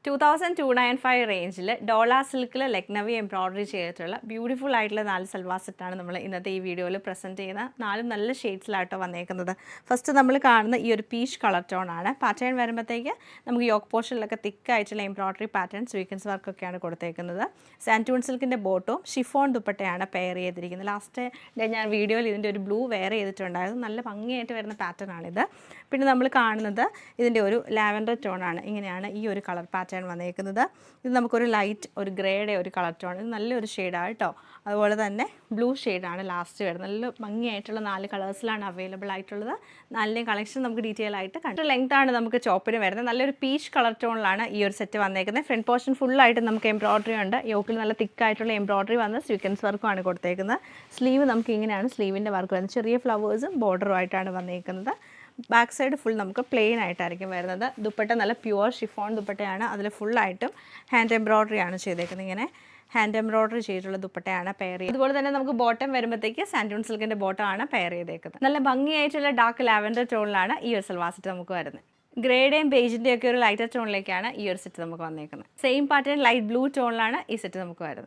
2295 റേഞ്ചിൽ ഡോള സിൽക്കിൽ ലക്നവി എംബ്രോയിഡറി ചെയ്തിട്ടുള്ള ബ്യൂട്ടിഫുൾ ആയിട്ടുള്ള 4 സൽവാർ സെറ്റാണ് നമ്മൾ ഇന്നത്തെ ഈ വീഡിയോയിൽ പ്രസൻറ്റ് ചെയ്യുന്ന 4 നല്ല ഷെയ്ഡ്സിലായിട്ടോ വന്നേക്കുന്നത്. ഫസ്റ്റ് നമ്മൾ കാണുന്ന ഈ ഒരു പീച്ച് കളർ ടോൺ ആണ്. പാറ്റേൺ വരുമ്പോഴത്തേക്ക് നമുക്ക് യോക്ക് പോർഷനിലൊക്കെ തിക്കായിട്ടുള്ള എംബ്രോയിഡറി പാറ്റേൺ സ്വീക്വൻസ് വർക്കൊക്കെയാണ് കൊടുത്തേക്കുന്നത്. സാൻറ്റൂൺ സിൽക്കിൻ്റെ ബോട്ടും ഷിഫോൺ ദുപ്പട്ടയാണ് പെയർ ചെയ്തിരിക്കുന്നത്. ലാസ്റ്റ് ഞാൻ വീഡിയോയിൽ ഇതിൻ്റെ ഒരു ബ്ലൂ വെയർ ചെയ്തിട്ടുണ്ടായിരുന്നു. നല്ല ഭംഗിയായിട്ട് വരുന്ന പാറ്റേൺ ആണിത്. പിന്നെ നമ്മൾ കാണുന്നത് ഇതിൻ്റെ ഒരു ലാവൻഡർ ടോണാണ്. ഇങ്ങനെയാണ് ഈ ഒരു കളർ പാറ്റേൺ വന്നേക്കുന്നത്. ഇത് നമുക്കൊരു ലൈറ്റ് ഒരു ഗ്രേയുടെ ഒരു കളർ ടോൺ. ഇത് നല്ലൊരു ഷെയ്ഡാണ് കേട്ടോ. അതുപോലെ തന്നെ ബ്ലൂ ഷെയ്ഡാണ് ലാസ്റ്റ് വരുന്നത്. നല്ല ഭംഗിയായിട്ടുള്ള 4 കളേഴ്സിലാണ് അവൈലബിൾ ആയിട്ടുള്ളത്. 4 കളക്ഷൻ നമുക്ക് ഡീറ്റെയിൽ ആയിട്ട് കണ്ടു. ലെങ്ത് ആണ് നമുക്ക് ചോപ്പിന് വരുന്നത്. നല്ലൊരു പീച്ച് കളർ ടോണിലാണ് ഈ ഒരു സെറ്റ് വന്നേക്കുന്നത്. ഫ്രണ്ട് പോർഷൻ ഫുള്ളായിട്ട് നമുക്ക് എംബ്രോയിഡറി ഉണ്ട്. യോക്കിൽ നല്ല തിക്കായിട്ടുള്ള എംബ്രോയിഡറി വന്ന് സ്വീക്വൻസ് വർക്കുമാണ് കൊടുത്തേക്കുന്നത്. സ്ലീവ് നമുക്ക് ഇങ്ങനെയാണ് സ്ലീവിൻ്റെ വർക്ക് വരുന്നത്. ചെറിയ ഫ്ലവേഴ്സും ബോർഡറും ആയിട്ടാണ് വന്നേക്കുന്നത്. ബാക്ക് സൈഡ് ഫുൾ നമുക്ക് പ്ലെയിൻ ആയിട്ടായിരിക്കും വരുന്നത്. ദുപ്പട്ട നല്ല പ്യുവർ ഷിഫോൺ ദുപ്പട്ടയാണ്. അതിൽ ഫുള്ളായിട്ടും ഹാൻഡ് എംബ്രോയിഡറി ആണ് ചെയ്തേക്കുന്നത്. ഇങ്ങനെ ഹാൻഡ് എംബ്രോയിഡറി ചെയ്തിട്ടുള്ള ദുപ്പട്ടയാണ് പെയർ ചെയ്ത്. അതുപോലെ തന്നെ നമുക്ക് ബോട്ടം വരുമ്പോഴത്തേക്ക് സാൻറ്റൂൺ സിൽക്കിൻ്റെ ബോട്ടമാണ് പെയർ ചെയ്തേക്കുന്നത്. നല്ല ഭംഗിയായിട്ടുള്ള ഡാർക്ക് ലാവൻഡർ ടോണിലാണ് ഈ ഒരു സൽവാർ സെറ്റ് നമുക്ക് വരുന്നത്. ഗ്രേയുടെയും ബേജിൻ്റെയും ഒക്കെ ഒരു ലൈറ്റർ ടോണിലേക്കാണ് ഈ ഒരു സെറ്റ് നമുക്ക് വന്നേക്കുന്നത്. സെയിം പാറ്റേൺ ലൈറ്റ് ബ്ലൂ ടോണിലാണ് ഈ സെറ്റ് നമുക്ക് വരുന്നത്.